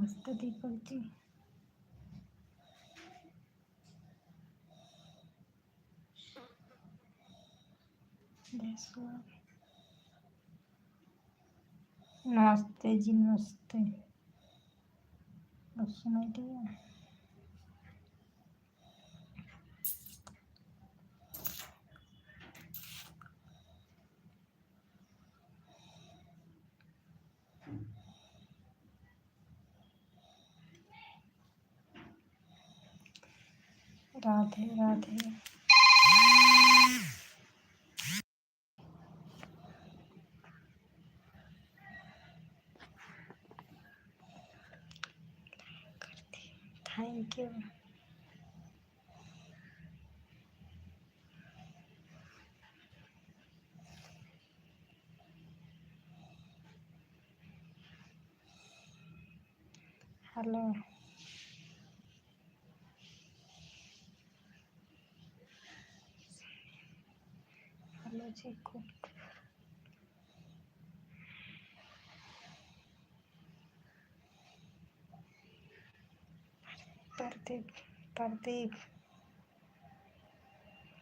नमस्ते दीपक जी। नमस्ते जी, नमस्ते। अब सुनाई दिया। Radhe Radhe. Thank you. Hello. Hello जी। प्रदीप, प्रदीप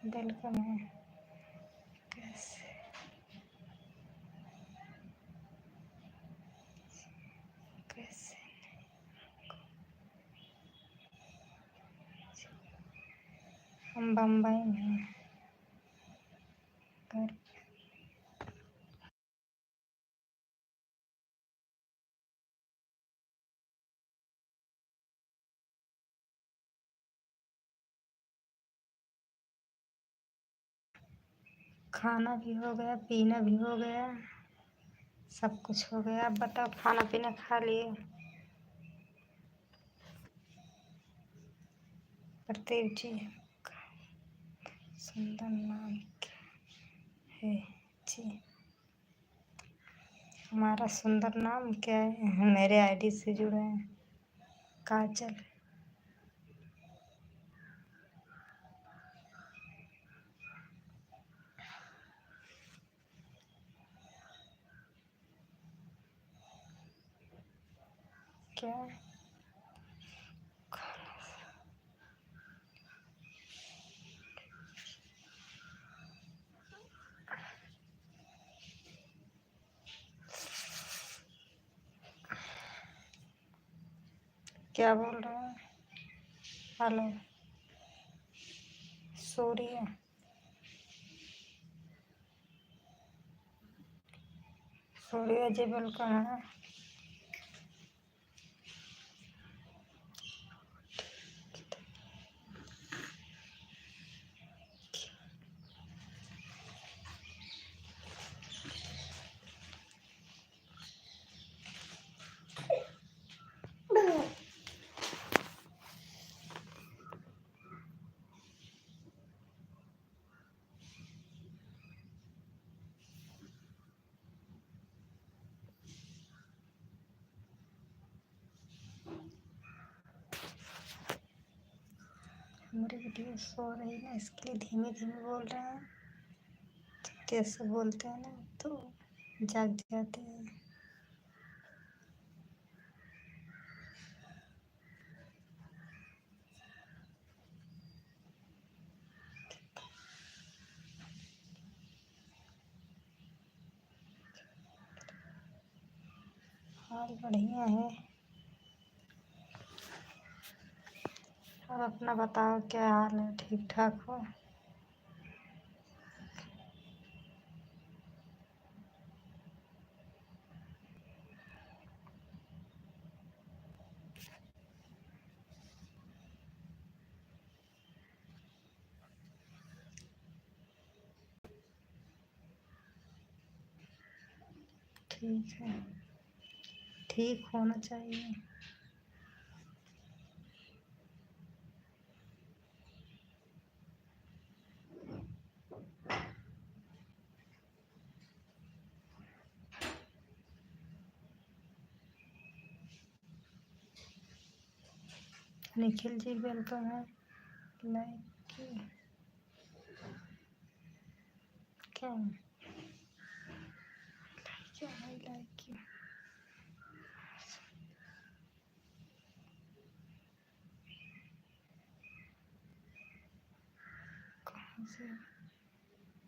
वेलकम है। कैसे कैसे हम बम्बई में हैं। घर खाना भी हो गया, पीना भी हो गया, सब कुछ हो गया। आप बताओ, खाना पीना खा लिए? प्रदीप जी, सुंदर नाम क्या है जी? हमारा सुंदर नाम क्या है? मेरे आईडी से जुड़े हैं। काजल। क्या क्या बोल रहे हैं? हेलो। सूर्य। सूर्य जी वेलकम है। हमारी वीडियो सो रही है, इसके लिए धीमे धीमे बोल रहे हैं। तेज से बोलते हैं ना तो जाग जाते हैं। हाल बढ़िया है। और अपना बताओ, क्या हाल है? ठीक ठाक हो? ठीक है, ठीक होना चाहिए। निखिल जी वेलकम है। लाइक क्या क्या है? लाइक कहाँ से?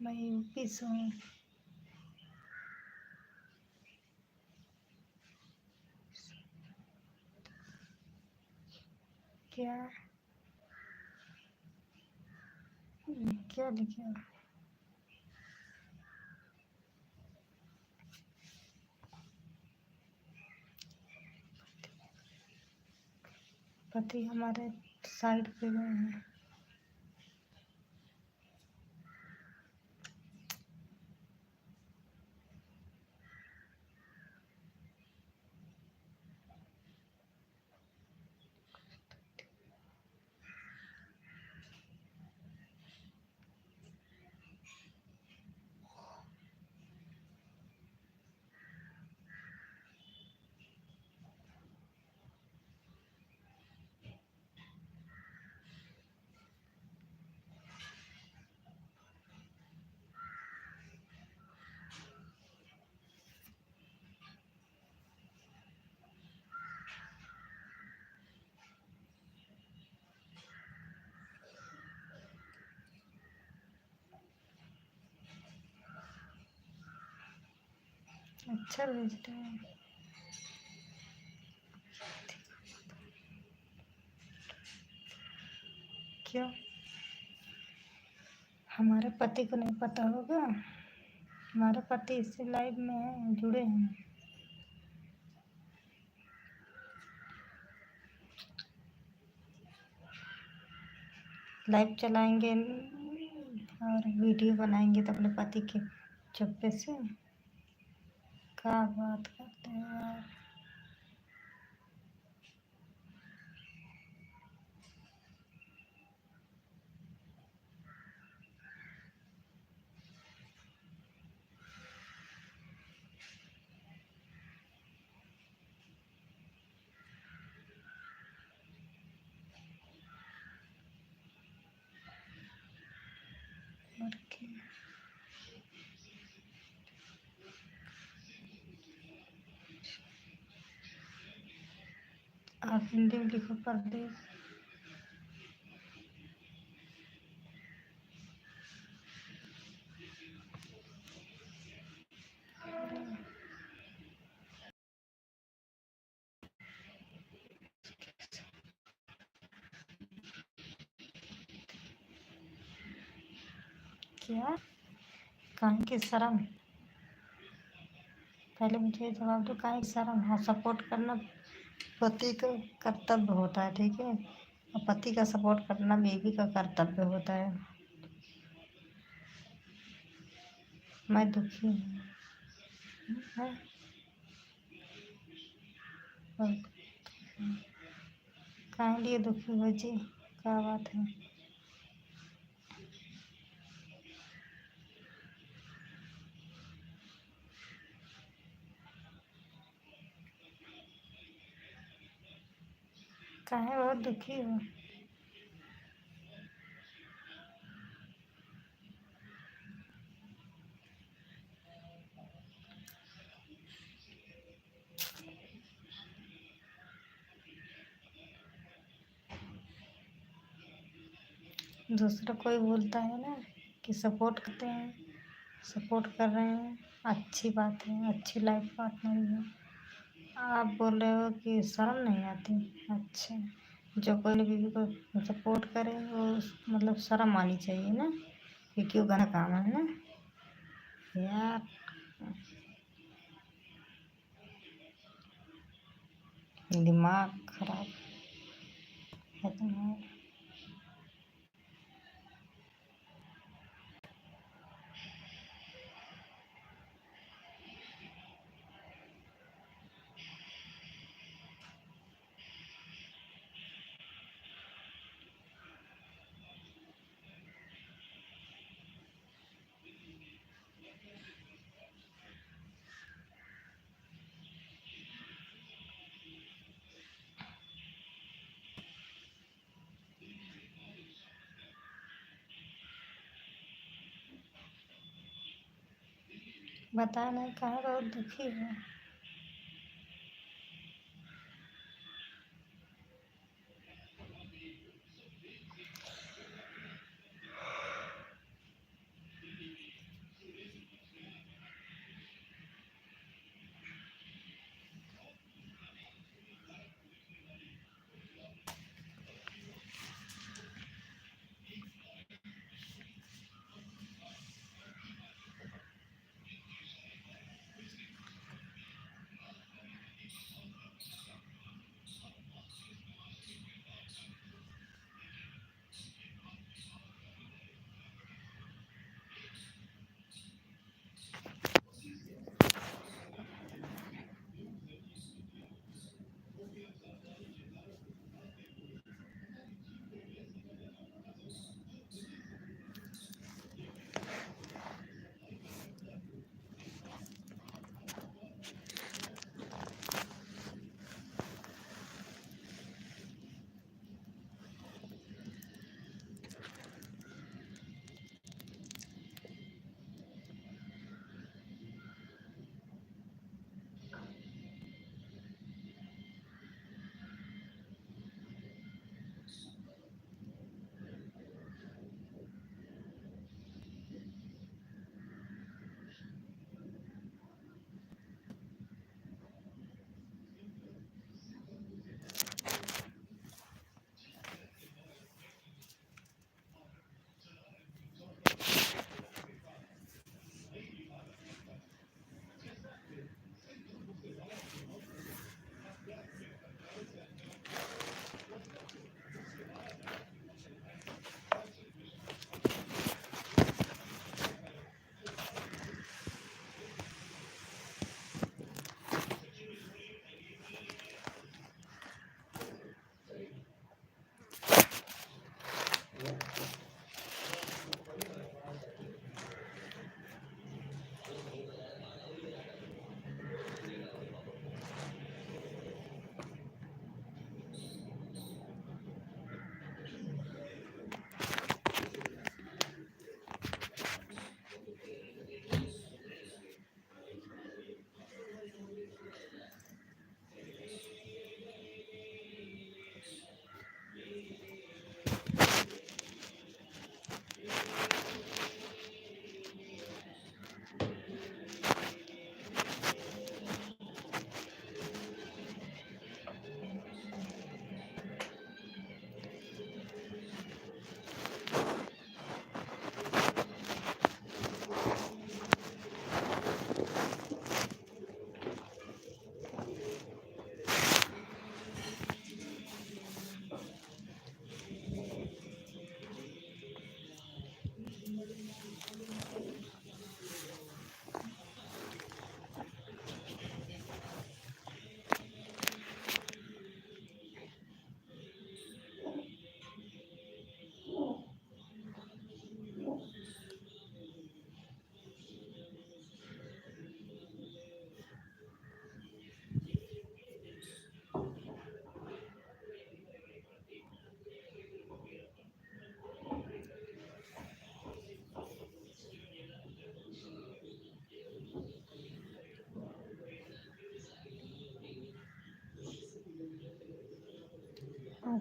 मैं यूपी से हूँ। क्या क्या लिखा? पति हमारे साइड पे गए हैं। अच्छा भेज रहे हैं। क्यों? हमारे पति को नहीं पता होगा? हमारे पति इससे लाइव में है, जुड़े हैं। लाइव चलाएंगे और वीडियो बनाएंगे तो अपने पति के चुप्पे से क्या बात करते हैं यार। और क्या? आप हिंदी में लिखो परदेश। क्या? काहे की शर्म? पहले मुझे जवाब दो, काहे की शर्म? हाँ, सपोर्ट करना पति का कर्तव्य होता है, ठीक है। और पति का सपोर्ट करना बीवी का कर्तव्य होता है। मैं दुखी हूँ। है? और काहे लिए दुखी हो जी? क्या बात है? काहे बहुत दुखी हो? दूसरा कोई बोलता है ना कि सपोर्ट करते हैं, सपोर्ट कर रहे हैं, अच्छी बात है, अच्छी लाइफ पार्टनर है। आप बोल रहे हो कि शर्म नहीं आती? अच्छा, जो कोई बीवी को सपोर्ट करे वो मतलब शर्म आनी चाहिए ना, ये क्यों गलत काम है ना यार। दिमाग खराब है तुम्हारा। बता नहीं कहाँ बहुत दुखी है।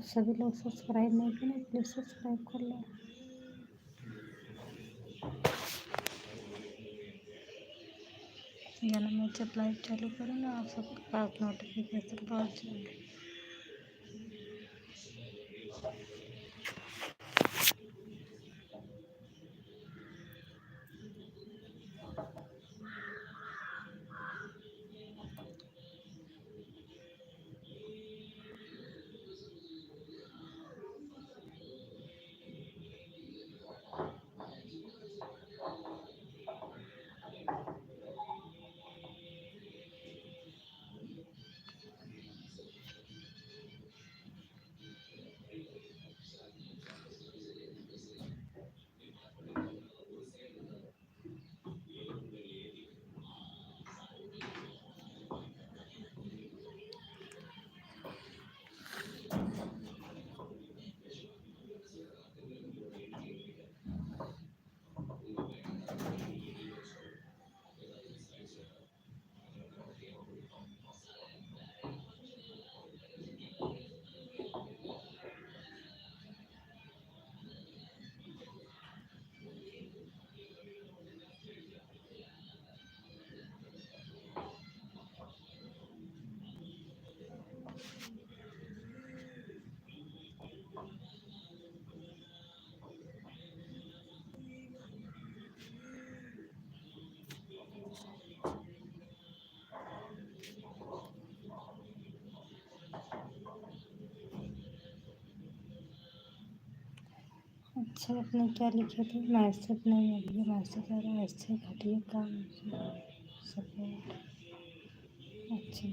सभी लोग सब्सक्राइब नहीं किए ना, प्लीज़ सब्सक्राइब कर लो। गाना मैं जब लाइव चालू करूँ ना, आप सबके पास नोटिफिकेशन पहुँच जाए। अच्छा, आपने क्या लिखे थे? मैसेज नहीं है भैया, मैसेज आ रहा है, ऐसे घटिया काम सपोर्ट। अच्छा,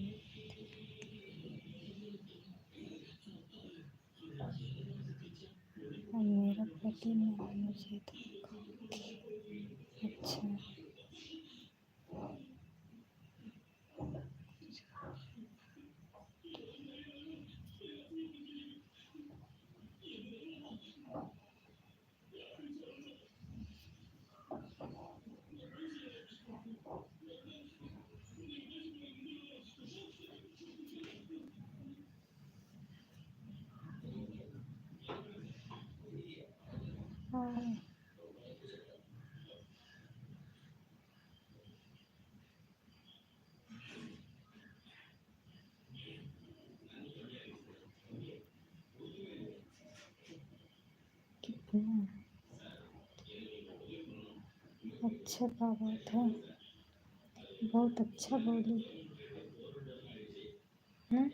और मेरा पति नहीं मुझे था। अच्छा, हाँ, कितना अच्छा बात है, बहुत अच्छा बोली। हम्म,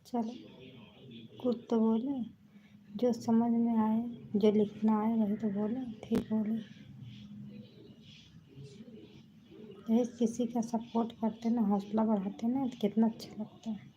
चलो, कुछ तो बोले, जो समझ में आए, जो लिखना आए वही तो बोले, ठीक बोले। यही किसी का सपोर्ट करते ना, हौसला बढ़ाते ना, तो कितना अच्छा लगता है।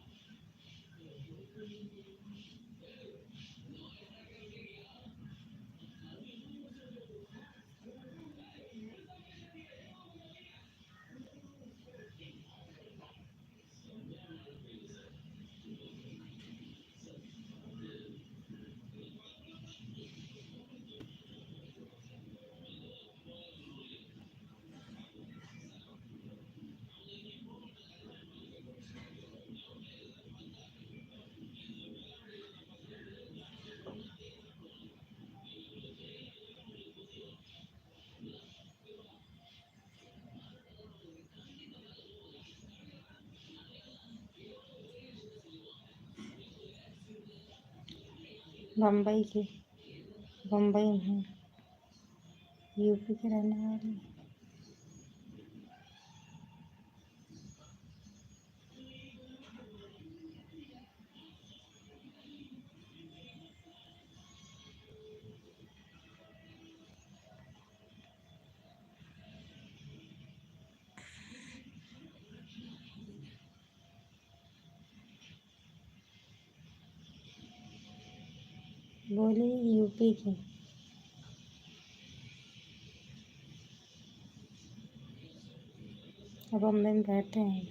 बम्बई की, बम्बई में, यूपी के रहने वाली। बोली यूपी की। बम्बई में रहते हैं।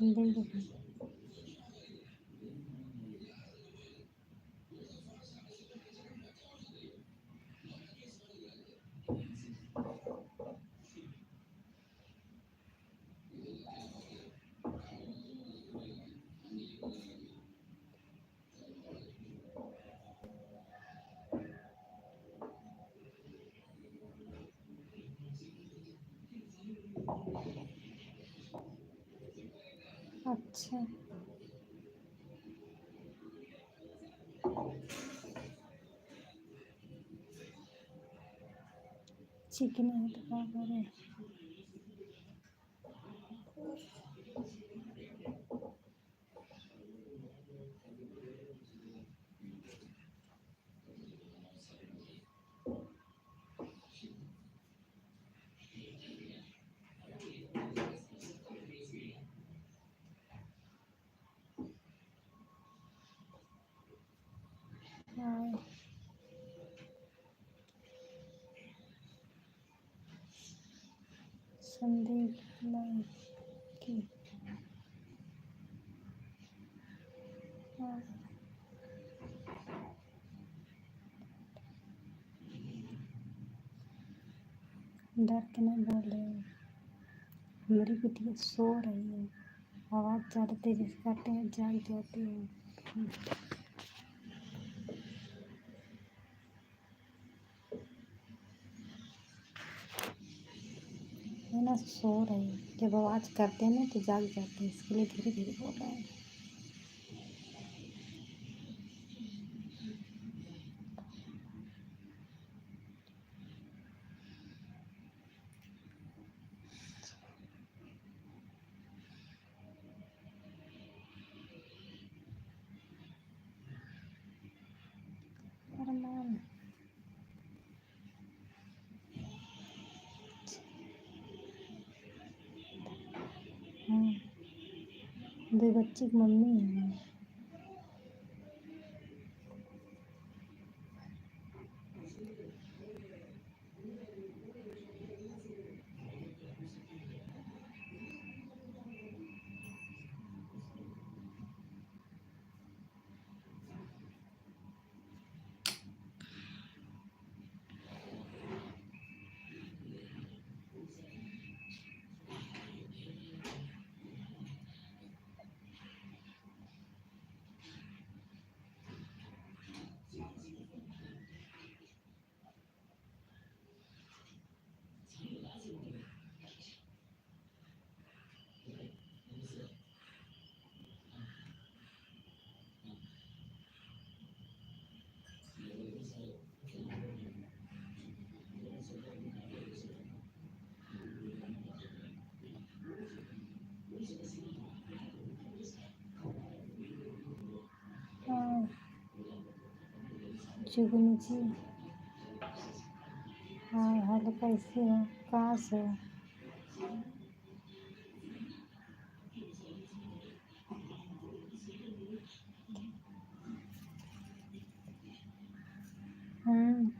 देखिए। अच्छा, चिकनी है तो क्या करें। हाँ, संदीप लाइक की। हाँ, डर के नहीं बोल रहे हो। मेरी बिटिया सो रही है, आवाज़ ज़्यादा तेज़ी से करते हैं जाग जाती है। है ना, सो रही है, जब आवाज़ करते हैं ना तो जाग जाती है, इसके लिए धीरे धीरे बोल रहे हैं। अरमान। हाँ, दो बच्ची की मम्मी है। हाँ, जुगनी जी। हाँ, हेलो, कैसे हो, कहाँ से हो? हम्म,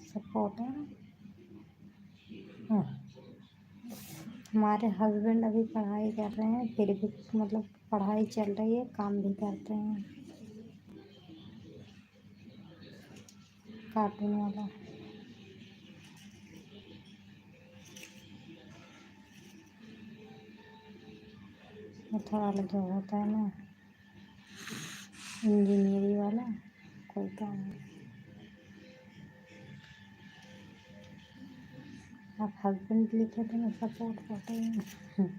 सपोर्ट है ना। हाँ, हमारे हस्बैंड अभी पढ़ाई कर रहे हैं, फिर भी मतलब पढ़ाई चल रही है, काम भी करते हैं, कार्टून वाला। मतलब वाला जो होता है ना, इंजीनियरिंग वाला कोई काम है। आप हस्बैंड लिखे थे, मैं सपोर्ट करते हैं।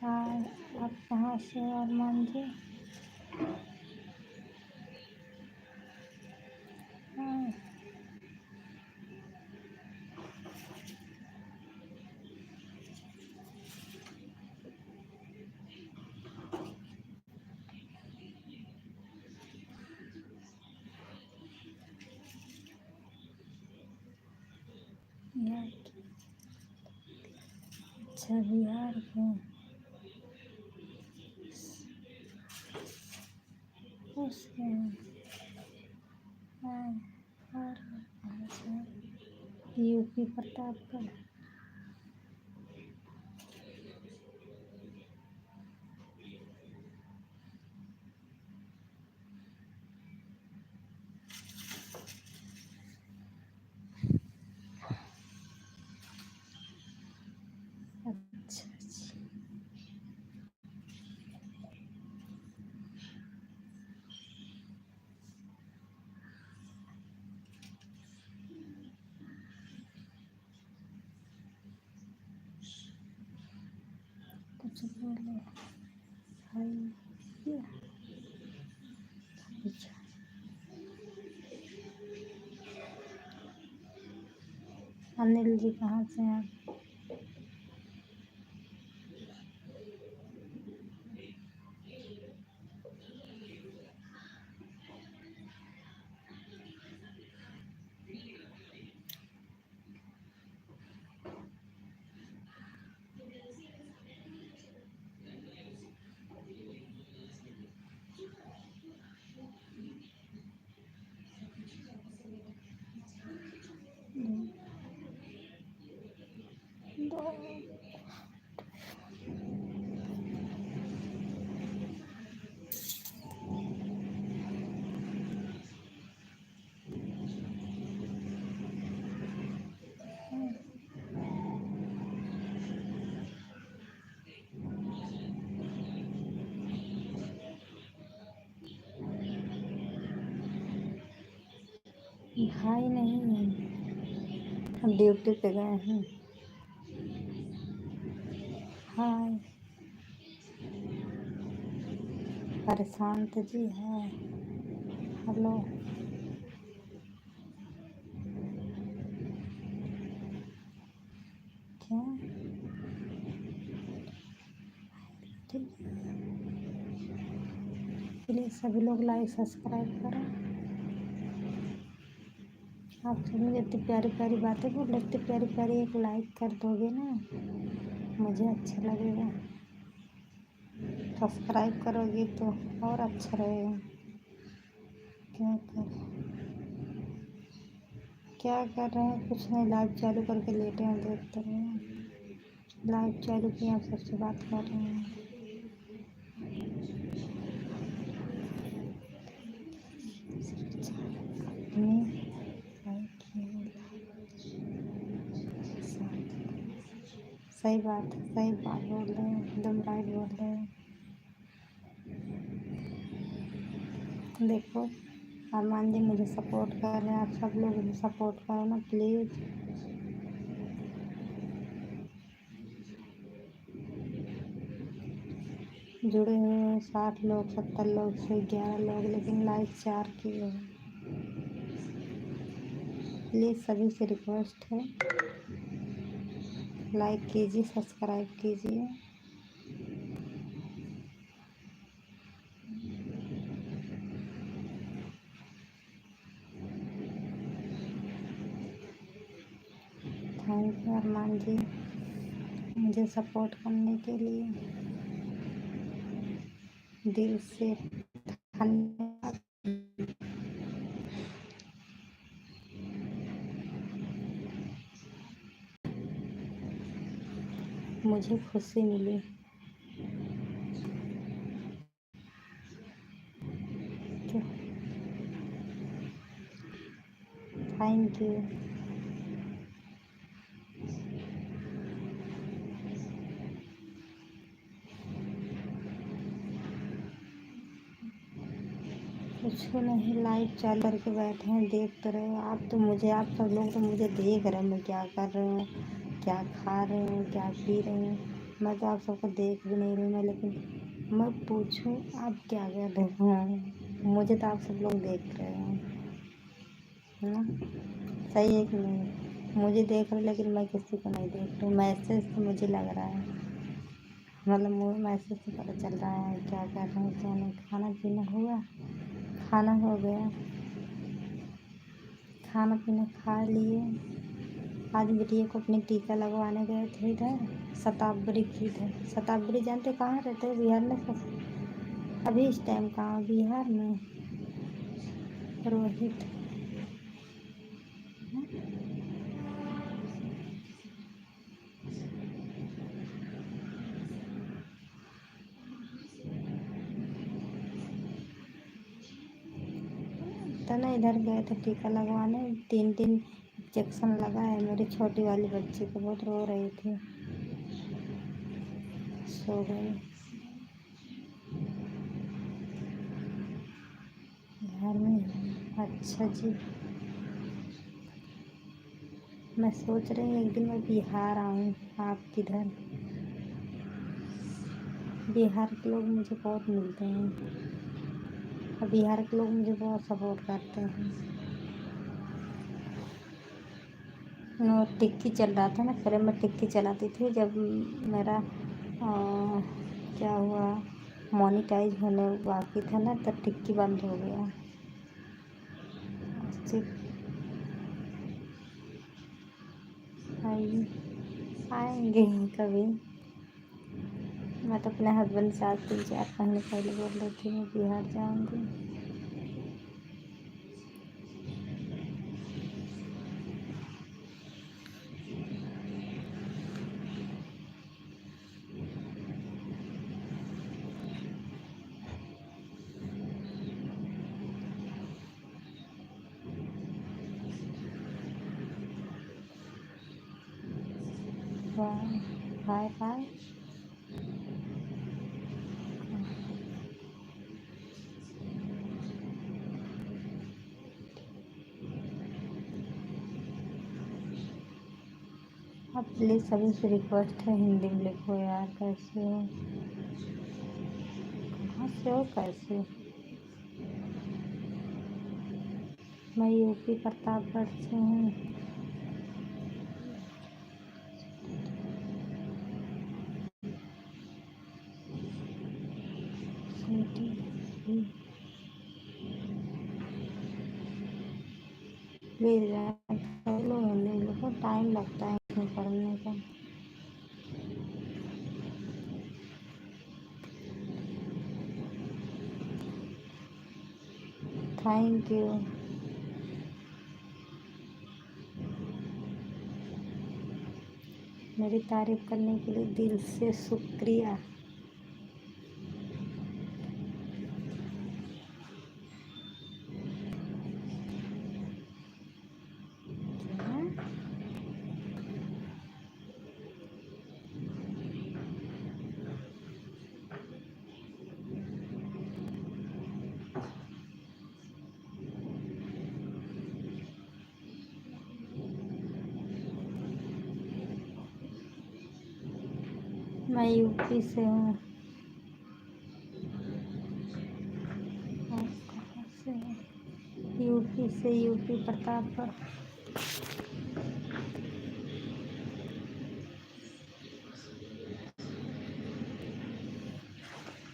हाँ, आप कहाँ से हो अरमान जी? हाँ, बिहार की, अच्छा बिहार के उसके हाँ, और कहाँ से यूपी प्रतापगढ़। अच्छा अच्छा, कुछ बोले भाई ये अच्छा। अनिल जी कहाँ से हैं आप? दो भाई नहीं है, हम ड्यूटी पे गए हैं। हाय प्रशांत जी है। हेलो क्या ठीक है, प्लीज़ सभी लोग लाइक सब्सक्राइब करें। आप सब मुझे इतनी प्यारी प्यारी बातें बोल रहे, इतनी प्यारी प्यारी एक लाइक कर दोगे ना, मुझे अच्छा लगेगा। सब्सक्राइब करोगी तो और अच्छा रहेगा। क्या कर क्या कर रहे हैं? कुछ नहीं, लाइव चालू करके लेटे हैं, देखते रहे। लाइव चालू किया, आप सबसे बात कर रहे हैं। अपने लाइक किए, सही बात है, सही बात बोल रहे हैं, एकदम राइट बोल रहे हैं। देखो अरमान जी मुझे सपोर्ट कर रहे हैं, आप सब लोग मुझे सपोर्ट करो ना प्लीज़। जुड़े हुए हैं 60 लोग, 70 लोग से 11 लोग, लेकिन लाइक 4 किए हैं। प्लीज़ सभी से रिक्वेस्ट है, लाइक कीजिए, सब्सक्राइब कीजिए। थैंक यू अरमान जी मुझे सपोर्ट करने के लिए, दिल से धन्यवाद। मुझे खुशी मिली। Thank you. कुछ नहीं, लाइव चालू करके बैठे हैं, देखते रहे। आप तो मुझे, आप सब लोग तो मुझे देख रहे हैं, मैं क्या कर रही हूँ, क्या खा रही हूँ, क्या पी रही हूँ। मैं तो आप सबको देख भी नहीं रही हूँ, लेकिन मैं पूछूँ आप क्या कर रहे हैं? मुझे तो आप सब लोग देख रहे हैं, है ना? सही है कि नहीं? मुझे देख रहे लेकिन मैं किसी को नहीं देख रही हूँ। मैसेज से मुझे लग रहा है, मतलब मुझे मैसेज से पता चल रहा है क्या कर रहे हैं क्या नहीं। खाना पीना हुआ? खाना हो गया, खाना पीना खा लिए। आज बिटिया को अपने टीका लगवाने गए थे इधर शताब्दी की इधर। शताब्दी जानते कहाँ रहते हैं? बिहार में सब अभी इस टाइम कहाँ बिहार में रोहित। तो ना इधर गए थे टीका लगवाने, 3 इंजेक्शन लगा है। मेरी छोटी वाली बच्ची को बहुत रो रही थी, सो गई। बिहार में अच्छा जी। मैं सोच रही हूँ एक दिन मैं बिहार आऊँ आपके इधर। बिहार के लोग मुझे बहुत मिलते हैं और बिहार के लोग मुझे बहुत सपोर्ट करते हैं। वो टिक्की चल रहा था ना, पहले मैं टिक्की चलाती थी। जब मेरा क्या हुआ मोनिटाइज होने बाकी था ना, तब टिक्की बंद हो गया। आएंगे कभी। मैं तो अपने हस्बैंड से आज 3-4 महीने पहले बोल रही थी मैं बिहार जाऊंगी। Bye bye. अब प्लीज़ सभी से रिक्वेस्ट है हिंदी में लिखो यार। कैसे हो? कहाँ से हो? कैसे? मैं यूपी प्रतापगढ़ से हूँ। प्लीज़ यार चलो हिंदी में लिखो, टाइम लगता है इसमें पढ़ने का। Thank you. मेरी तारीफ करने के लिए दिल से शुक्रिया। मैं यूपी से हूँ। आप कहाँ से हैं? यूपी से, यूपी प्रतापगढ़।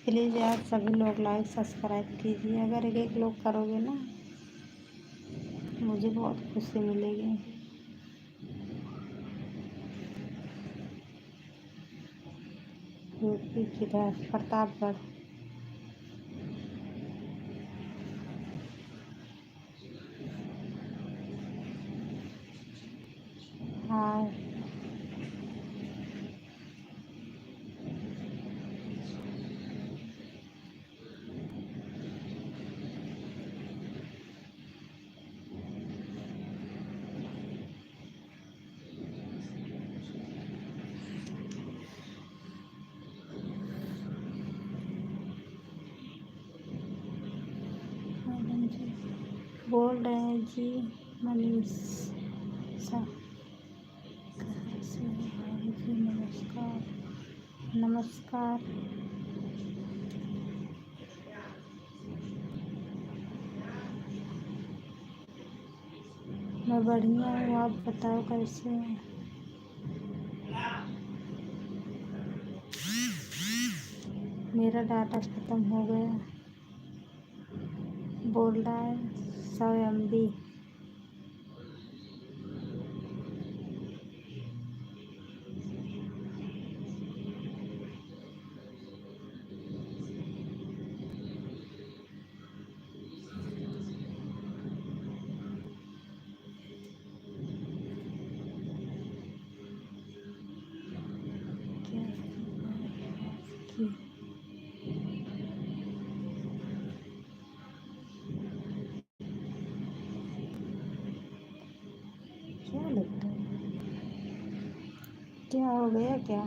प्लीज़ यार सभी लोग लाइक सब्सक्राइब कीजिए। अगर एक लोग करोगे ना मुझे बहुत खुशी मिलेगी। यूपी किधर? प्रतापगढ़। हाँ बोल रहे हैं जी। मनीषा कैसे हैं जी? नमस्कार नमस्कार। मैं बढ़िया हूँ, आप बताओ कैसे हैं? मेरा डाटा ख़त्म हो गया। बोल रहा है 100 MB। देखिए। क्या लिख रहा है? क्या हो गया क्या?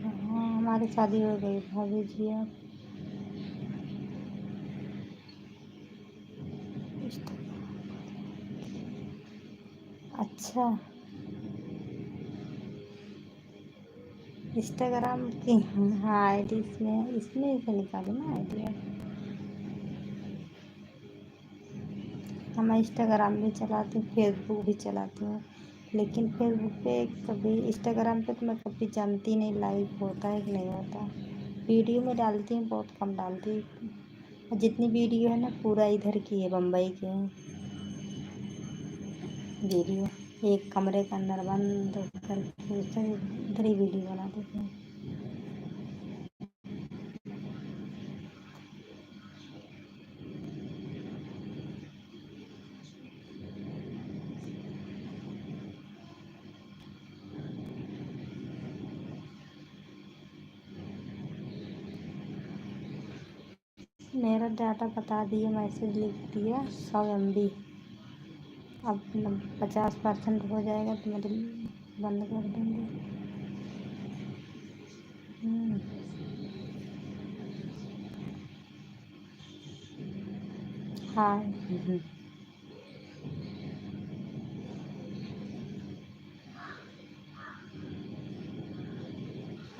हाँ, हमारी शादी हो गई भाभी जी। आप अच्छा, इंस्टाग्राम की हाँ आईडी इसमें इसमें से निकालो ना आईडी आप। हम इंस्टाग्राम भी चलाती हूँ, फेसबुक भी चलाती हूँ, लेकिन फेसबुक पे कभी, इंस्टाग्राम पे तो मैं कभी जानती नहीं लाइव होता है कि नहीं होता। वीडियो में डालती हूँ, बहुत कम डालती हूँ, और जितनी वीडियो है ना पूरा इधर की है, बम्बई की है वीडियो। एक कमरे के अंदर बंद करके उधर ही वीडियो बना देते हैं। मेरा डाटा बता दिया, मैसेज लिख दिया 100 MB। अब 50% हो जाएगा तो मैं बंद कर दूँगी। हाँ।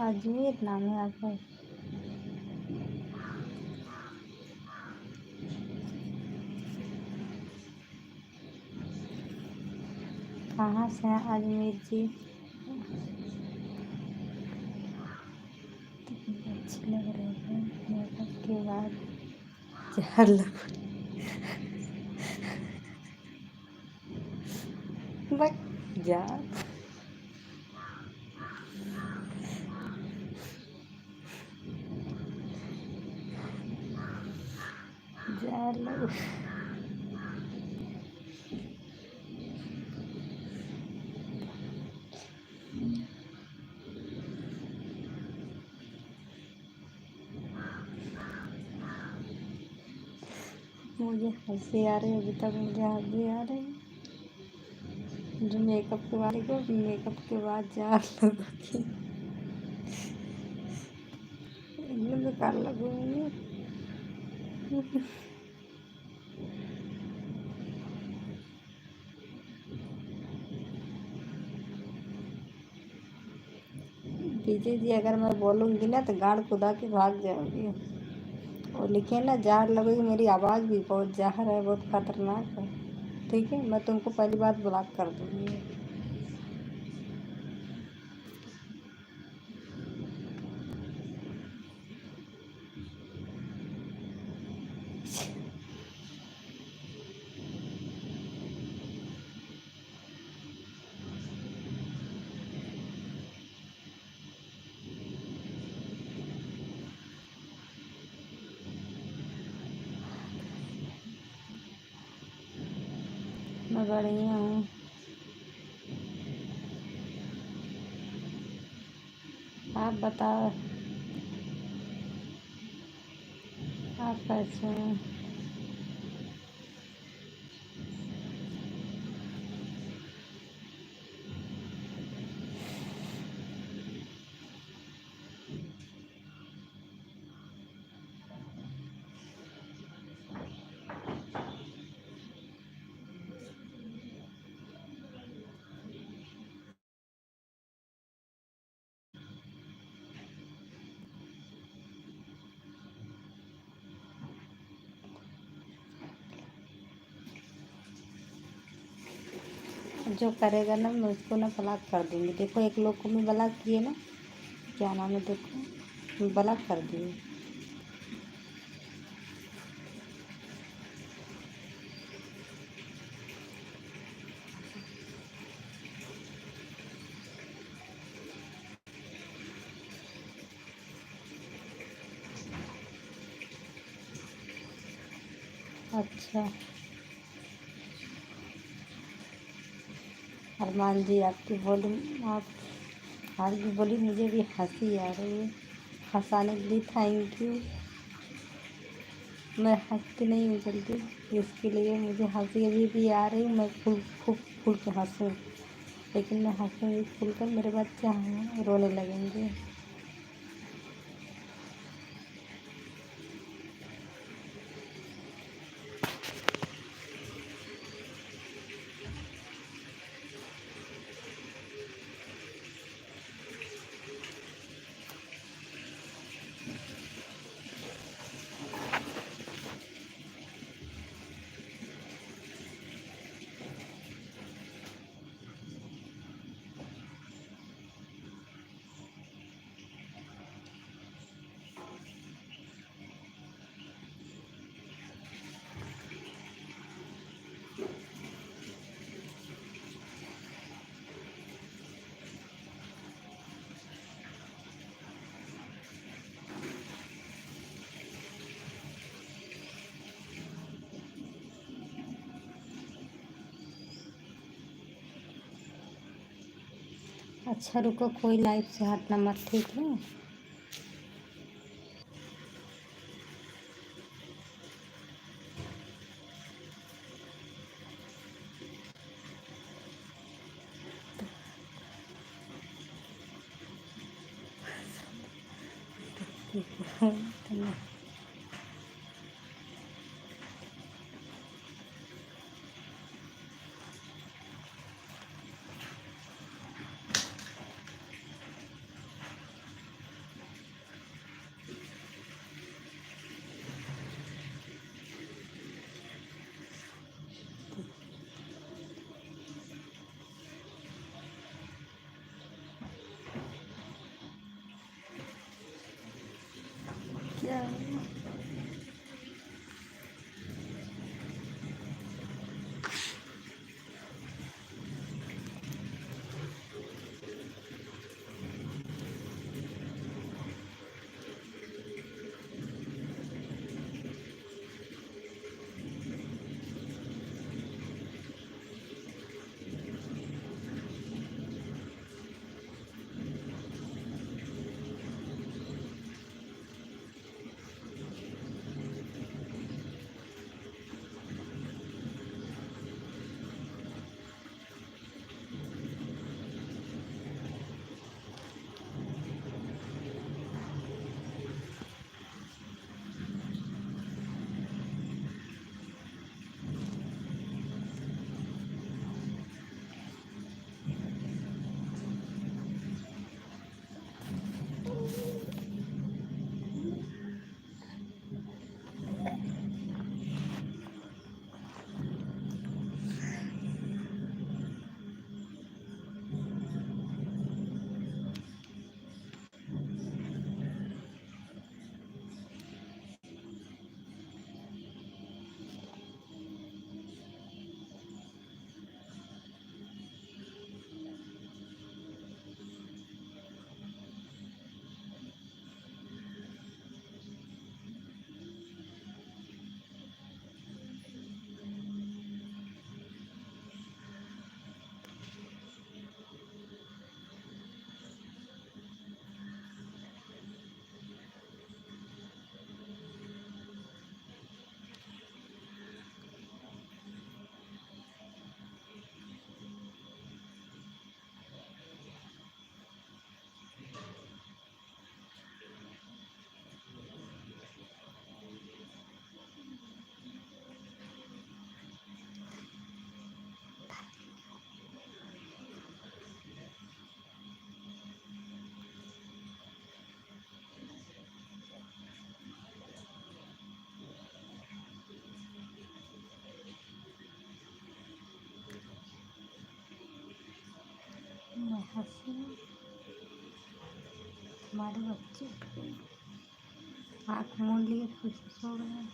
अजमेर नाम है आपका? कहाँ से हैं अजमेर जी? अच्छे लग रहे हैं मेकअप के बाद। चार लग बस जा। जा लग मुझे हंसी आ रही है, अभी तक मुझे हंसी आ रही है। जो मेकअप के बारे को मेकअप के बाद जा लगती, एकदम बेकार लगूंगी। विजय जी अगर मैं बोलूँगी ना तो गाड़ कुदा के भाग जाओगी। और लिखे ना जार लगेगी, मेरी आवाज़ भी बहुत जहर है, बहुत खतरनाक है। ठीक है, मैं तुमको पहली बात ब्लॉक कर दूँगी। मैं बढ़िया हूँ। आप बताओ, आप कैसे हैं? जो करेगा ना मैं उसको ना ब्लॉक कर दूँगी। देखो एक लोग को मैं ब्लॉक किए ना, क्या नाम है देखो, मैं ब्लॉक कर दिए। अच्छा। अरमान जी, आपकी बोली, आप आपकी बोली मुझे भी हंसी आ रही है। हंसाने के लिए थैंक यू। मैं हंसती नहीं हूँ जल्दी, इसके लिए मुझे हंसी अभी भी आ रही है। मैं फूल खूब फूल के हंसूँ, लेकिन मैं हंसूँगी फूल कर मेरे बच्चे रोने लगेंगे। अच्छा रुको, कोई लाइव से हटना मत, ठीक है। क्या मैं हंसी, हमारे बच्चे आँख मूंद लिए खुद से सो रहे हैं।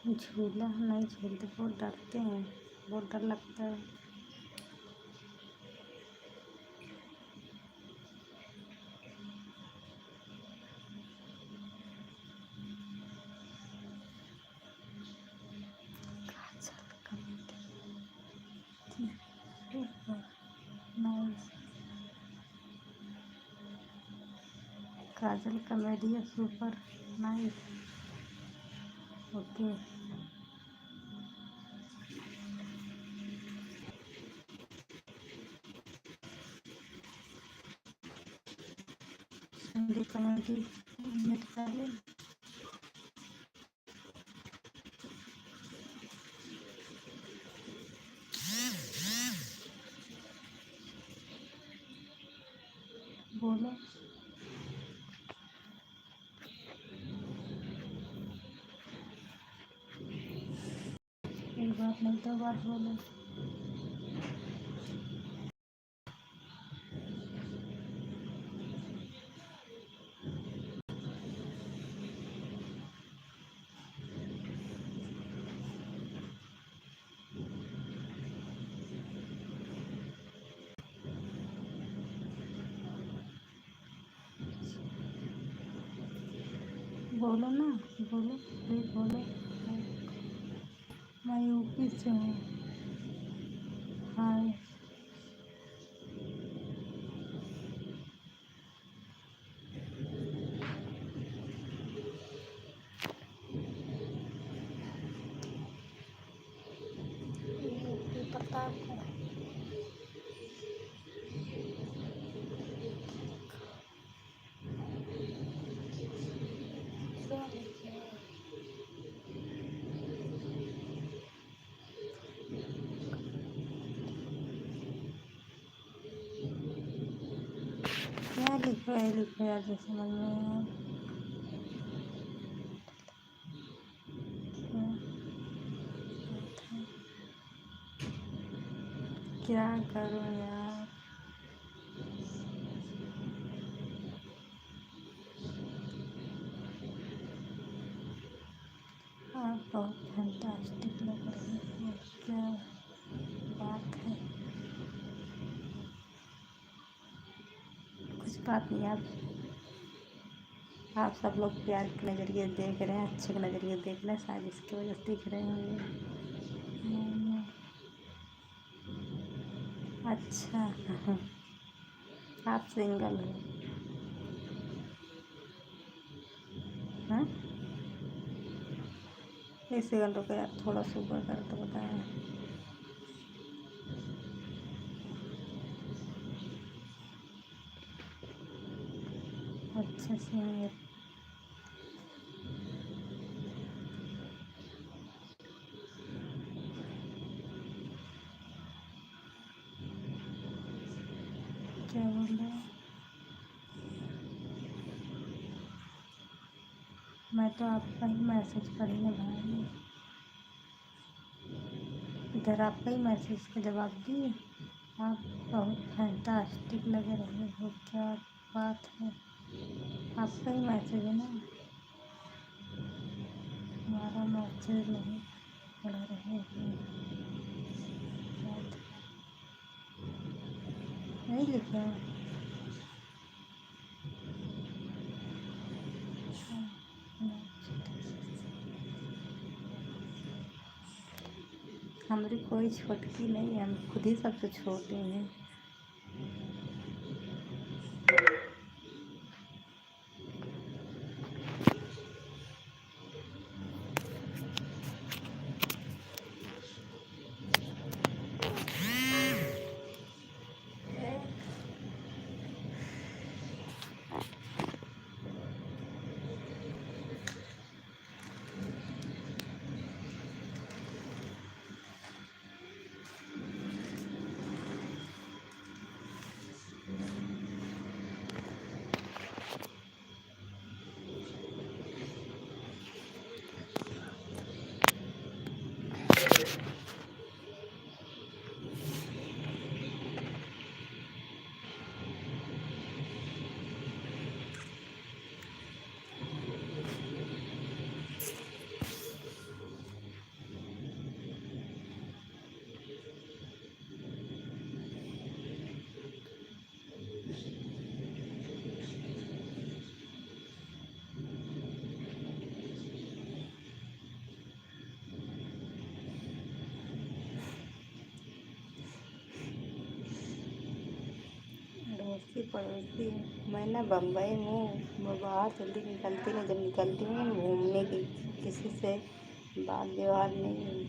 झूला नहीं झूलते, बहुत डरते हैं। बहुत डर लगता है। Nice. Kajal comedy super nice. Okay. Comedy मिट कर ले। बोलो। एक बात नहीं तो बात बोलो। बोलो ना, बोलो प्लीज बोलो। मैं यूपी से हूँ। हाय। यूपी पता है। क्या लिख रहा है, लिख रहा है समझ में क्या करूँ यार। आप बहुत फैंटास्टिक लग रहे हैं। क्या बात है। कुछ बात नहीं। आप सब लोग प्यार के नज़रिए देख रहे हैं, अच्छे के नज़रिए देख रहे हैं, शायद इसकी वजह से दिख रहे होंगे। अच्छा। आप सिंगल हो? हाँ, एक सेकंड रुको यार, थोड़ा सा ऊपर कर तो बताया। अच्छा सिंगल। क्या बोल रहे हैं? मैं तो आपका ही मैसेज पढ़ी ना भाई। इधर आपका ही मैसेज का जवाब दिए। आप बहुत फैंटास्टिक लग रहे हो। क्या बात है। आपका ही मैसेज है ना, हमारा मैसेज नहीं पढ़ रहे हैं। नहीं लिखा। हमारी कोई छोटकी नहीं है, हम खुद ही सबसे छोटे हैं। पड़ोसी है। मैं ना बम्बई में हूँ, मैं बाहर जल्दी निकलती नहीं, जब निकलती हूँ ना घूमने की, किसी से बात व्यवहार नहीं है।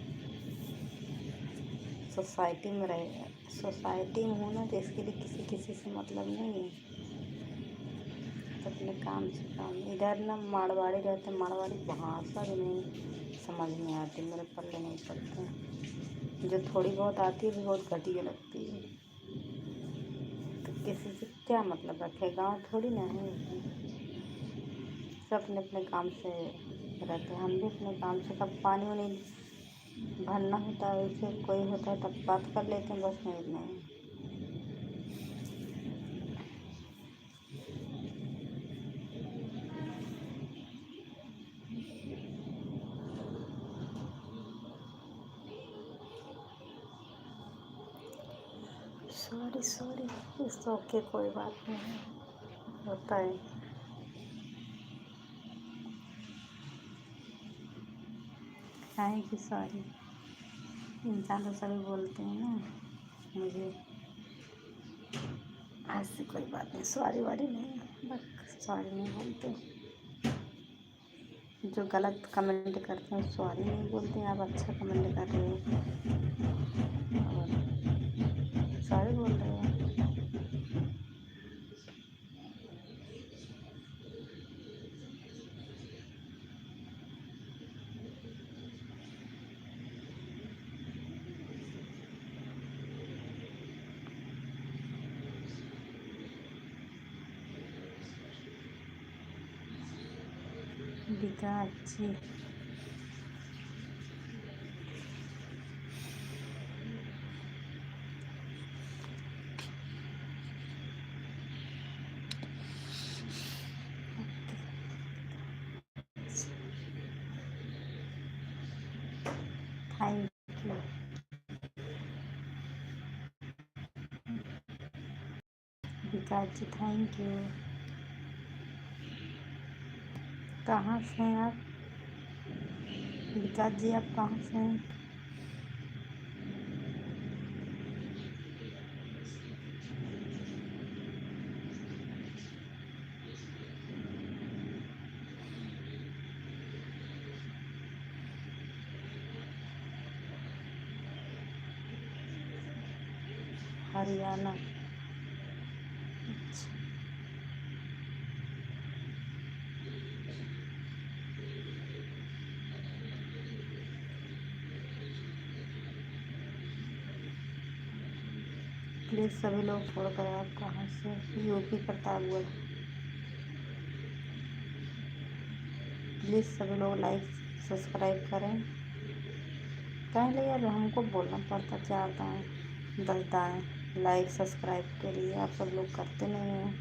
सोसाइटी में रहे, सोसाइटी में हूँ ना, तो इसके लिए किसी किसी से मतलब नहीं है, तो अपने काम से काम। इधर ना मारवाड़ी रहते, मारवाड़ी भाषा भी नहीं समझ में आती, मेरे पल्ले नहीं पड़ते हैं। जो थोड़ी बहुत आती है भी बहुत घटिया लगती है, तो किसी से क्या मतलब रखे, गाँव थोड़ी ना है। सब अपने अपने काम से रहते हैं, हम भी अपने काम से। कब पानी वानी भरना होता है, वैसे कोई होता है तब बात कर लेते हैं, बस नहीं नहीं। सॉरी सॉरी, इस तो ओके, कोई बात नहीं है, होता है। काहे की सॉरी, इंसान तो सभी बोलते हैं ना, मुझे ऐसी कोई बात नहीं, सॉरी वारी नहीं, बस सॉरी नहीं बोलते। जो गलत कमेंट करते हैं सॉरी नहीं बोलते हैं, आप अच्छा कमेंट कर रहे हो और सॉरी बोल रहे हो। Vikas ji, thank you. Vikas ji thank you. कहाँ से हैं आप विकास जी, आप कहाँ से हैं? हरियाणा। अच्छा, प्लीज़ सभी लोग छोड़ कर, आप कहाँ से? यूपी प्रतापगढ़। प्लीज़ सभी लोग लाइक सब्सक्राइब करें। कहीं ले यार, हमको बोलना पड़ता 4 दाएँ 10 दाएँ लाइक सब्सक्राइब के लिए, आप सब लोग करते नहीं हैं।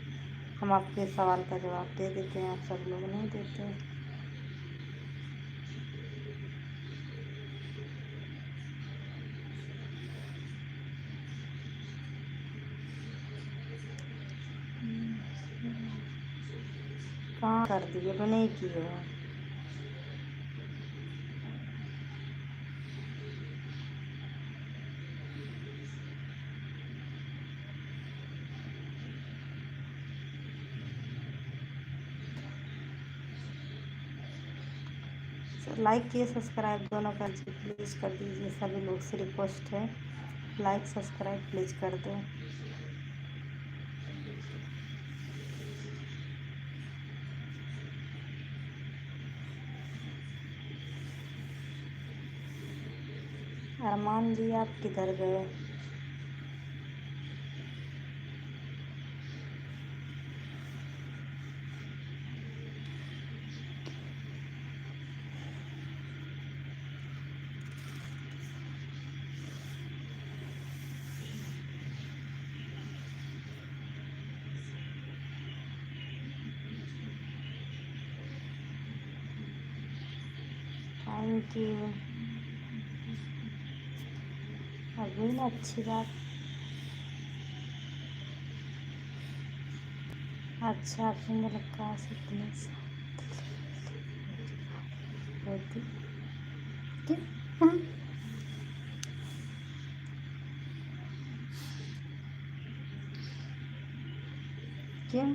हम आपके सवाल का जवाब दे देते हैं, आप सब लोग नहीं देते। कहाँ कर दिए, मैं नहीं किए हो। लाइक किए सब्सक्राइब दोनों कर दीजिए, प्लीज़ कर दीजिए, सभी लोग से रिक्वेस्ट है, लाइक सब्सक्राइब प्लीज़ कर दो। अरमान जी आप किधर गए? Thank you. अभी ना अच्छी बात। अच्छा, आपने मुलाकात से इतने होती क्या? हाँ? क्यों?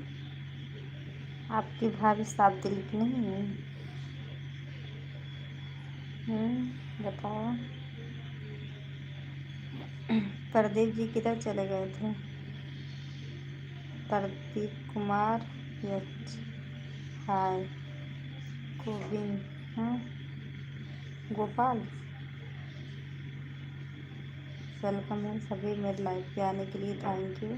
आपकी भाभी साफ दिल की नहीं है? बताओ। प्रदीप जी किधर चले गए थे? प्रदीप कुमार, यच, हाय गोविंद, गोपाल, वेलकम है सभी मेरे लाइफ पे आने के लिए, थैंक यू।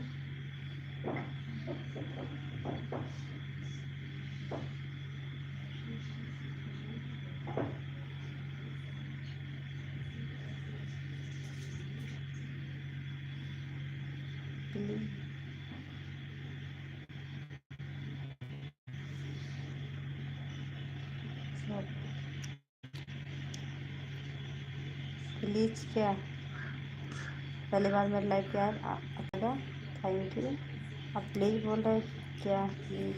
प्लीज क्या पहली बार मेरे लाइफ पे आएगा, थैंक यू। आप प्लीज बोल रहे क्या? प्लीज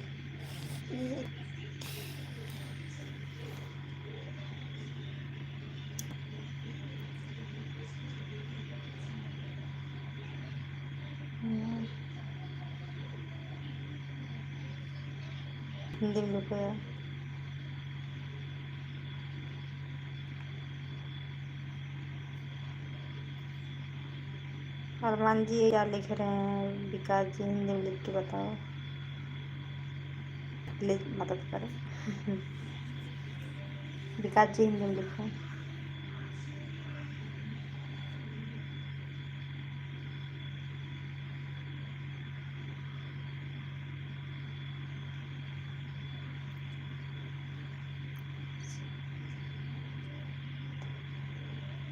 हिंदी में लिखो यार। अरमान जी क्या लिख रहे हैं? विकास जी हिंदी में लिख के बताओ, प्लीज मदद करो। विकास जी हिंदी में लिखो।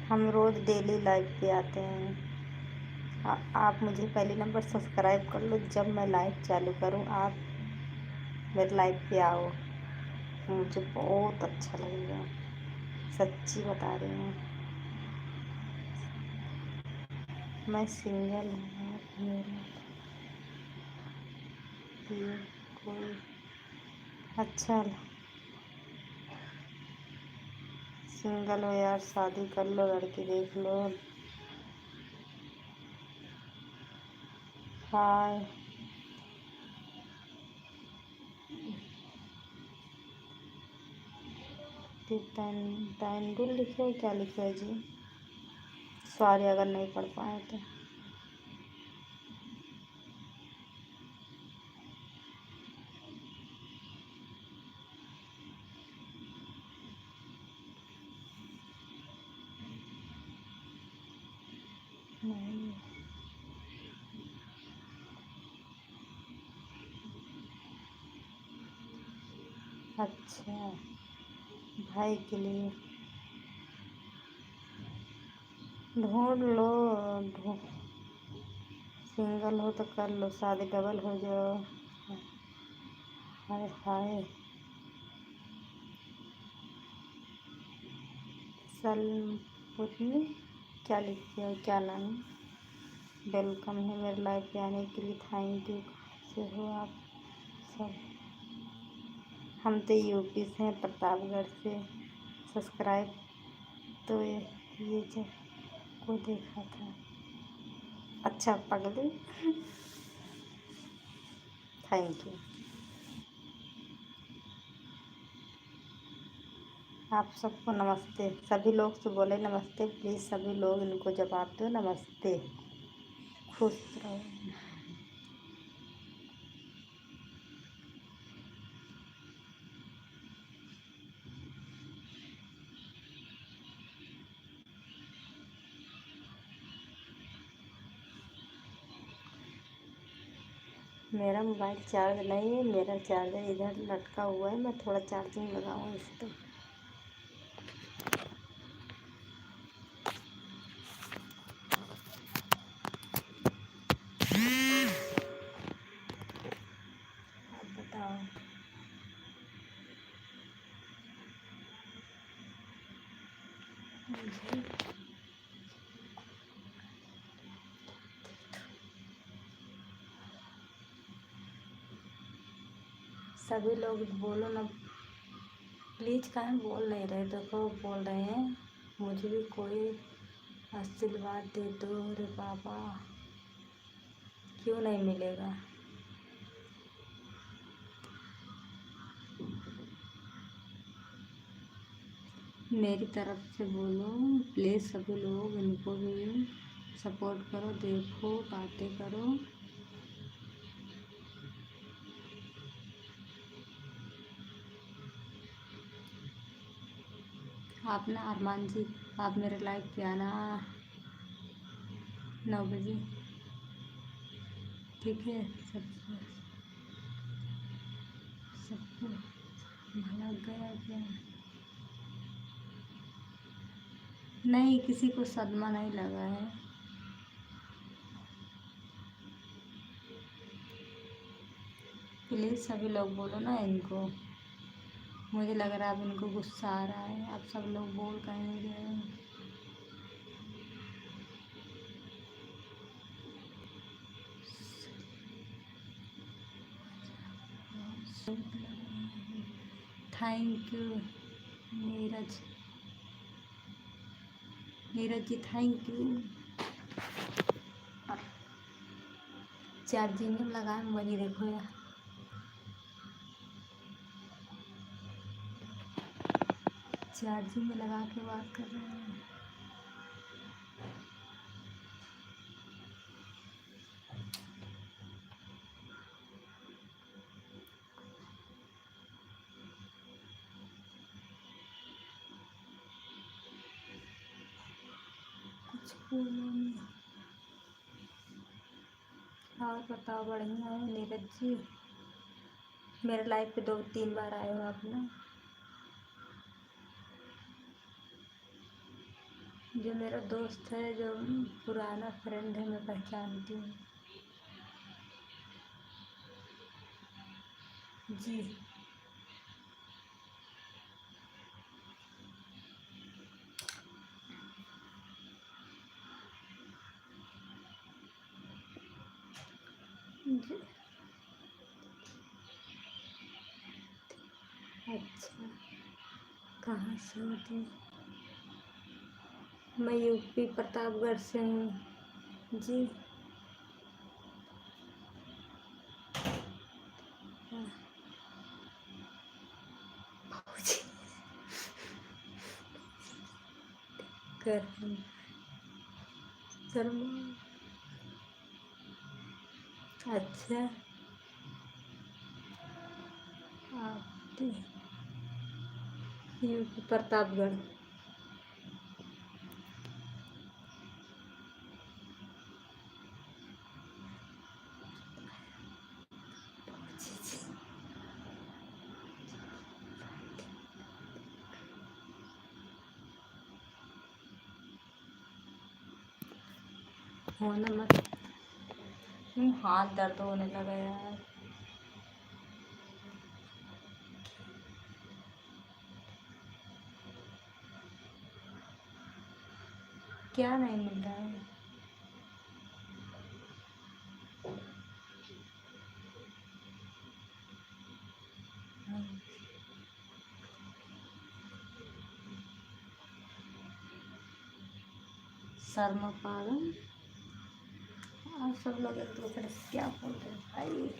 हम रोज़ डेली लाइव पे आते हैं। आप मुझे पहले नंबर सब्सक्राइब कर लो, जब मैं लाइव चालू करूँ आप मेरे लाइव पे आओ, मुझे बहुत अच्छा लगेगा, सच्ची बता रही हूँ। मैं सिंगल हूँ, मेरा ये कोई अच्छा सिंगल हो यार, शादी कर लो, लड़की देख लो। हाय टैंडुल लिखे हो, क्या लिखे हो जी? सॉरी अगर नहीं पढ़ पाए तो। नहीं अच्छा, भाई के लिए ढूंढ लो। सिंगल हो तो कर लो शादी, डबल हो जाओ। हाय हाय सलमुतनी, क्या लिखते हो, क्या नाम? वेलकम है मेरे लाइफ पे आने के लिए, थैंक यू। से हो आप सब? हम तो यूपी से हैं, प्रतापगढ़ से। सब्सक्राइब तो ये जब को देखा था। अच्छा पगली, थैंक यू। आप सबको नमस्ते, सभी लोग से बोले नमस्ते प्लीज़, सभी लोग इनको जवाब दो नमस्ते। खुश रहो। मेरा मोबाइल चार्ज नहीं है, मेरा चार्जर इधर लटका हुआ है, मैं थोड़ा चार्जिंग लगाऊँ इस पर। आप बताओ। सभी लोग बोलो ना प्लीज, कहाँ बोल नहीं रहे? देखो बोल रहे हैं मुझे भी कोई आशीर्वाद दे दो रे बाबा। क्यों नहीं मिलेगा? मेरी तरफ से बोलो प्लीज़ सभी लोग इनको भी सपोर्ट करो, देखो, बातें करो। आप ना अरमान जी, आप मेरे लाइव पे आना 9 बजे, ठीक है। सबको सबको भला गया क्या? नहीं, किसी को सदमा नहीं लगा है। प्लीज़ सभी लोग बोलो ना इनको। मुझे लग रहा है अब इनको गुस्सा आ रहा है, अब सब लोग बोल कहीं नहीं रहे हैं। Thank you Neeraj, Neeraj ji thank you. Charging में लगाए मोबाइल, देखो यार, चार्जिंग में लगा के बात कर रहे हैं। कुछ बोलो नहीं। और बताओ, बढ़िया है नीरज जी। मेरे लाइफ पे 2-3 बार आए हो आप ना। जो मेरा दोस्त है, जो पुराना फ्रेंड है, मैं पहचानती हूँ जी। जी अच्छा, कहाँ से होती? मैं यूपी प्रतापगढ़ से हूँ जी। हाँ, कर शर्मा। अच्छा, आप यूपी प्रतापगढ़। होना मत, हाथ दर्द होने लगा यार। क्या नहीं मिल रहा है? शर्मा पागल। आप सब लोग एक दूसरे से क्या बोल रहे हैं भाई?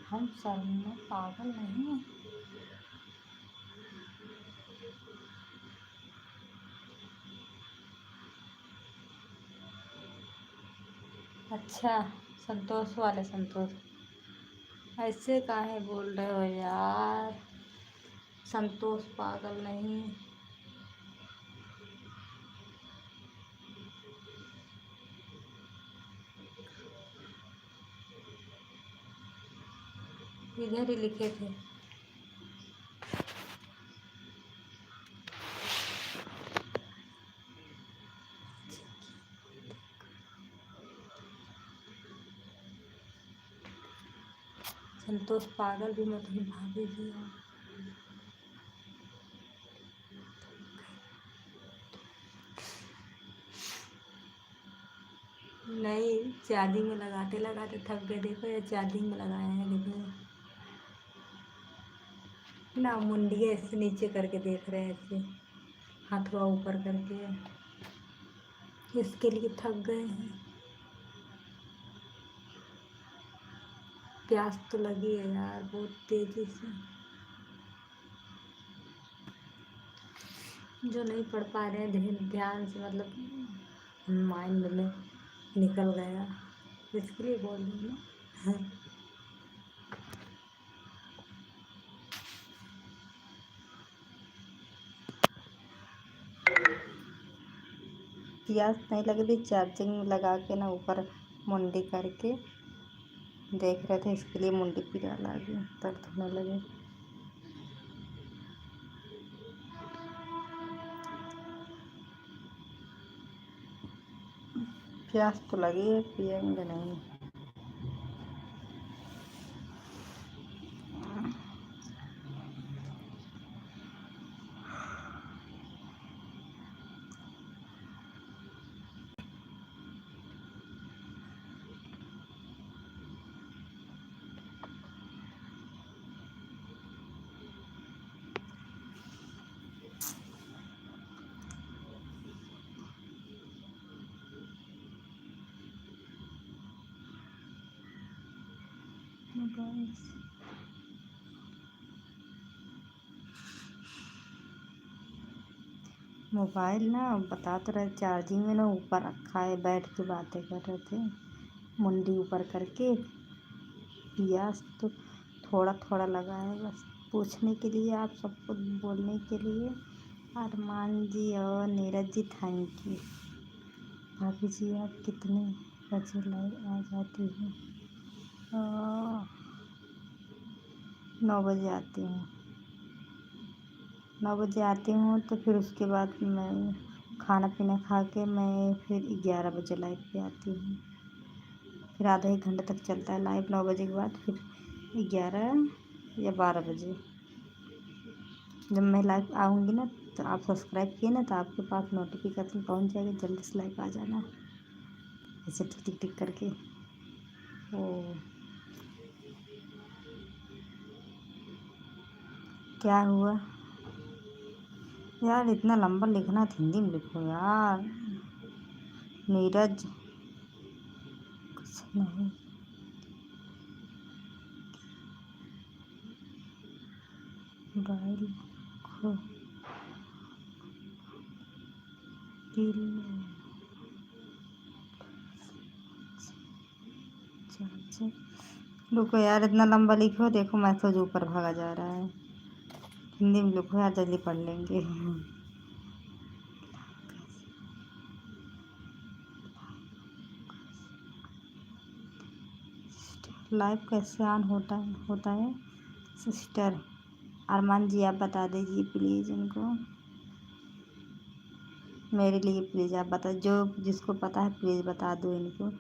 हम शर्मा पागल नहीं हैं। अच्छा, संतोष वाले संतोष, ऐसे काहे बोल रहे हो यार? संतोष पागल नहीं। इधर ही लिखे थे। संतोष पागल भी मत ही भाभी जी हो। नहीं, चार्जिंग में लगाते लगाते थक गए। देखो ये चार्जिंग में लगाए हैं, देखो ना, मुंडिया ऐसे नीचे करके देख रहे हैं, ऐसे हाथवा ऊपर करके। इसके लिए थक गए हैं। प्यास तो लगी है यार बहुत तेजी से। जो नहीं पढ़ पा रहे हैं ध्यान से, मतलब माइंड में निकल गया, इसके लिए बोल रही हूँ ना। प्यास नहीं लग रही, चार्जिंग लगा के ना ऊपर मुंडी करके देख रहे थे, इसके लिए मुंडी पिरा लगी, दर्द होने लगे। प्यास तो लगी है, पियेंगे नहीं। मोबाइल ना बता तो रहे, चार्जिंग में ना ऊपर रखा है, बैठ के बातें कर रहे थे मुंडी ऊपर करके। प्यास तो थोड़ा थोड़ा लगा है, बस पूछने के लिए, आप सबको बोलने के लिए। अरमान जी और नीरज जी थैंक यू। भाभी जी आप कितने बजे लाइव आ जाती हैं? 9 बजे आती हूँ। 9 बजे आती हूँ तो फिर उसके बाद मैं खाना पीना खा के मैं फिर 11 बजे लाइव पे आती हूँ। फिर आधा एक घंटे तक चलता है लाइव, 9 बजे के बाद फिर 11 या 12 बजे जब मैं लाइव आऊँगी ना, तो आप सब्सक्राइब किए ना, तो आपके पास नोटिफिकेशन पहुँच जाएगा, जल्दी से लाइव आ जाना, ऐसे टिक टिक टिक करके। ओ क्या हुआ यार, इतना लंबा लिखना था, हिंदी में लिखो यार। नीरज कुछ नहीं, मोबाइल खो दिल चार्जर। रुको यार, इतना लंबा लिखो, देखो मैसेज ऊपर भागा जा रहा है। हिंदी में लिखो यार, जल्दी पढ़ लेंगे। लाइव कैसे ऑन होता है सिस्टर? अरमान जी आप बता दीजिए प्लीज़ इनको, मेरे लिए प्लीज़ आप बता, जो जिसको पता है प्लीज़ बता दो इनको,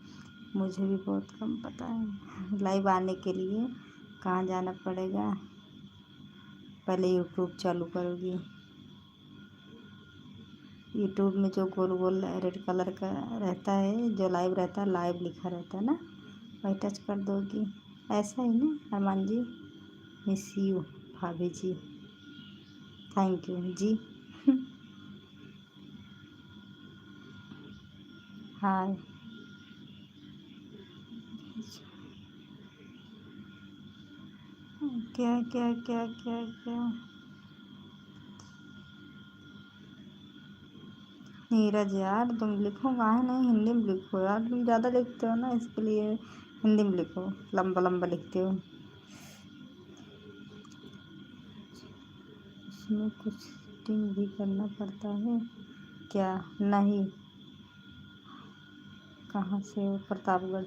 मुझे भी बहुत कम पता है। लाइव आने के लिए कहाँ जाना पड़ेगा? पहले यूट्यूब चालू करोगी, यूट्यूब में जो गोल गोल रेड कलर का रहता है, जो लाइव रहता है, लाइव लिखा रहता है ना, वही टच कर दोगी। ऐसा ही ना अरमान जी? मिस यू भाभी जी, थैंक यू जी। हाय। क्या क्या क्या क्या क्या? नीरज यार तुम लिखो, काहे नहीं हिंदी में लिखो यार, तुम ज़्यादा लिखते हो ना, इसके लिए हिंदी में लिखो, लंबा लंबा लिखते हो। इसमें कुछ सेटिंग भी करना पड़ता है क्या? नहीं। कहाँ से हो? प्रतापगढ़।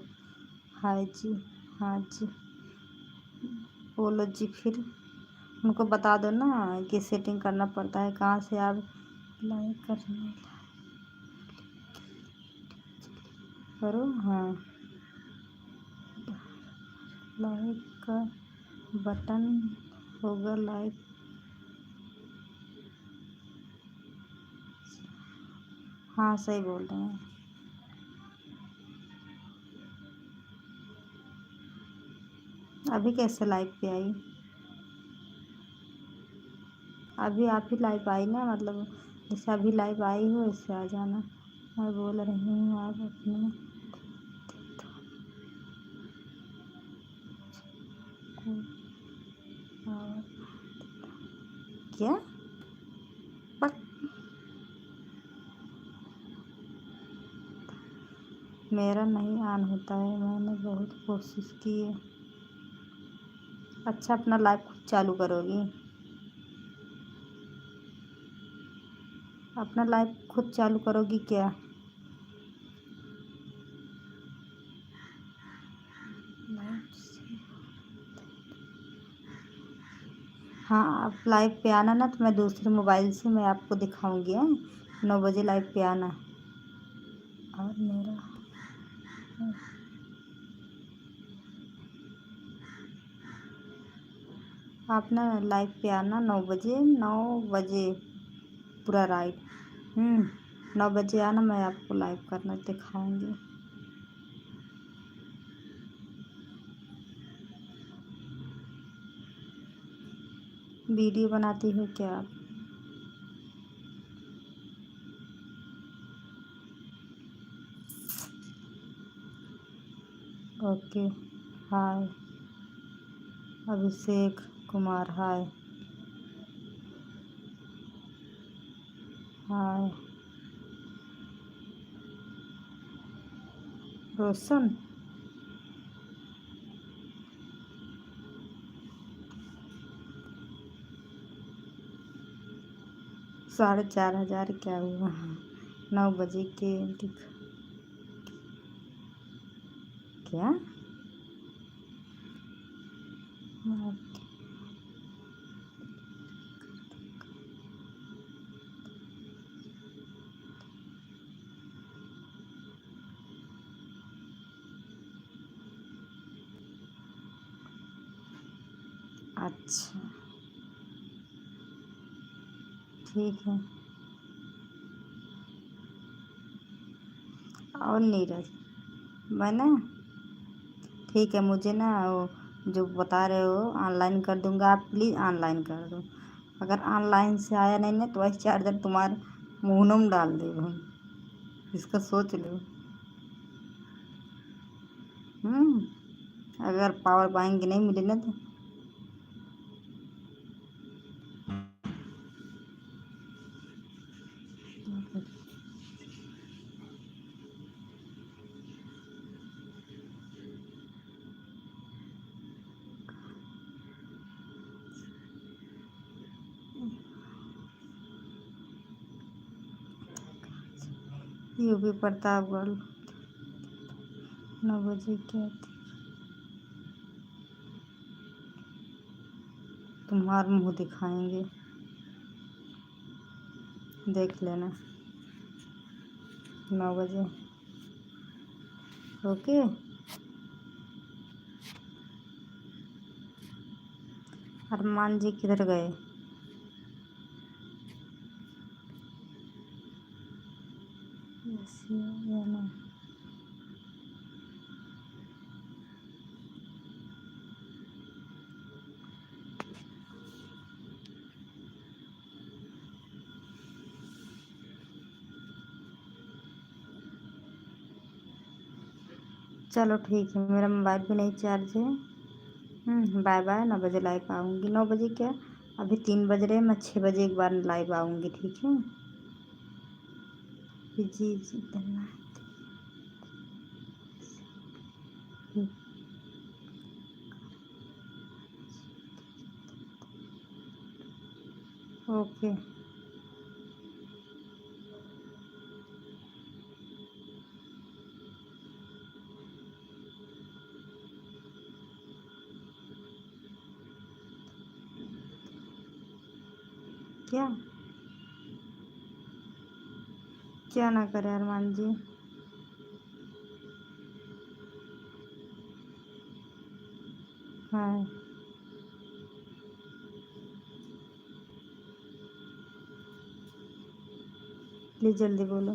हाय जी। हाँ जी बोलो जी, फिर उनको बता दो ना कि सेटिंग करना पड़ता है, कहाँ से आप लाइक करने करो। हाँ, लाइक का बटन होगा, लाइक। हाँ सही बोल रहे हैं। अभी कैसे लाइव पे आई? अभी आप ही लाइव आई ना, मतलब जैसे अभी लाइव आई हो, इससे आ जाना। मैं बोल रही हूँ आप अपने और क्या बक मेरा नहीं ऑन होता है, मैंने बहुत कोशिश की है। अच्छा अपना लाइव खुद चालू करोगी? अपना लाइव खुद चालू करोगी क्या? हाँ आप लाइव पे आना ना, तो मैं दूसरे मोबाइल से मैं आपको दिखाऊंगी। 9 बजे लाइव पे आना। और मेरा आप ना लाइव पे आना 9 बजे, 9 बजे पूरा राइट। 9 बजे आना, मैं आपको लाइव करना दिखाऊंगी। वीडियो बनाती हो क्या आप? ओके। हाय अभिषेक कुमार। हाय हाय रोशन। 4,500 क्या हुआ? 9 बजे के दिख क्या? अच्छा ठीक है। और नीरज मैं ना, ठीक है, मुझे ना वो जो बता रहे हो ऑनलाइन कर दूंगा, आप प्लीज़ ऑनलाइन कर दो। अगर ऑनलाइन से आया नहीं ना, तो वही चार्जर तुम्हारे मुँह में डाल देगा हम। इसका सोच लो। अगर पावर बैंक नहीं मिले ना तो यूपी प्रतापगढ़ 9 बजे क्या थी? तुम्हारा मुँह दिखाएंगे, देख लेना। 9 बजे ओके। अरमान जी किधर गए? या ना? चलो ठीक है, मेरा मोबाइल भी नहीं चार्ज है। Bye bye. 9 बजे लाइव आऊँगी। 9 बजे क्या, अभी 3 बज रहे हैं, मैं 6 बजे एक बार लाइव आऊँगी, ठीक है? जी जी धन्यवाद। ओके। क्या क्या ना करे अरमान जी? हाँ प्लीज़ जल्दी बोलो।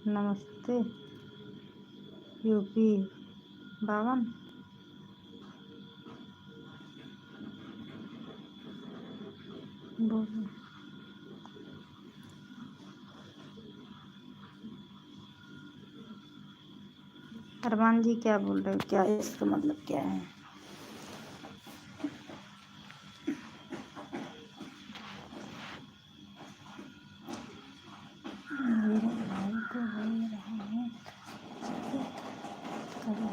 नमस्ते। यूपी 52। बोलो। अरमान जी क्या बोल रहे हो, क्या इसका मतलब क्या है? मेरे भाई को बोल रहा हूँ करो।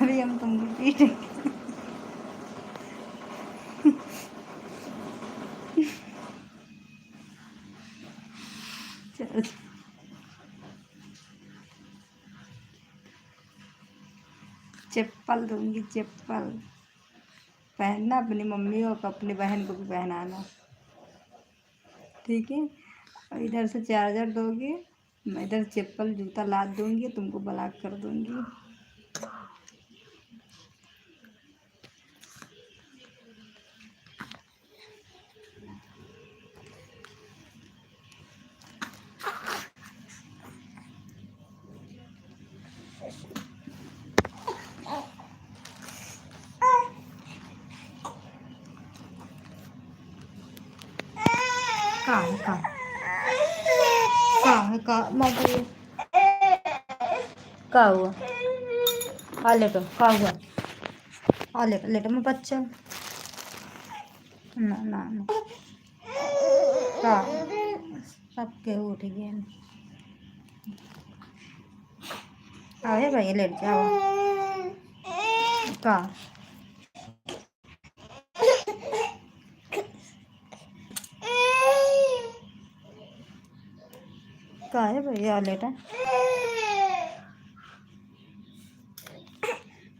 अभी हम तुमको पीटेंगे। चल चप्पल दूंगी, चप्पल पहनना अपनी मम्मी को, अपनी बहन को भी पहनाना, ठीक है? और इधर से चार्जर दोगे, मैं इधर चप्पल जूता लाद दूंगी, तुमको ब्लॉक कर दूंगी। कहाँ मत ये का हुआ? आ लेटो, का हुआ? आ लेटो, लेटो मैं बच्चा ना ना ना का सबके उठ गए। आए भाई लेट जाओ का है भैया लेटा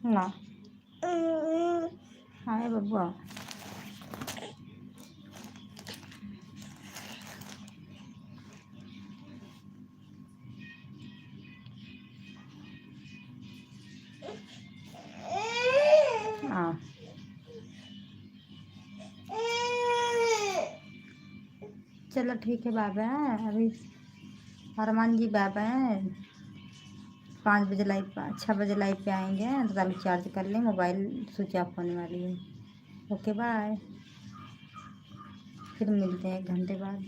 ना हाय बब्बा हाँ चलो ठीक है बाबा, अभी अरमान जी बाबा हैं 5 बजे लाइव 6 बजे लाइव पे आएंगे तो चालू चार्ज कर लें, मोबाइल स्विच ऑफ होने वाली है। ओके बाय, फिर मिलते हैं 1 घंटे बाद।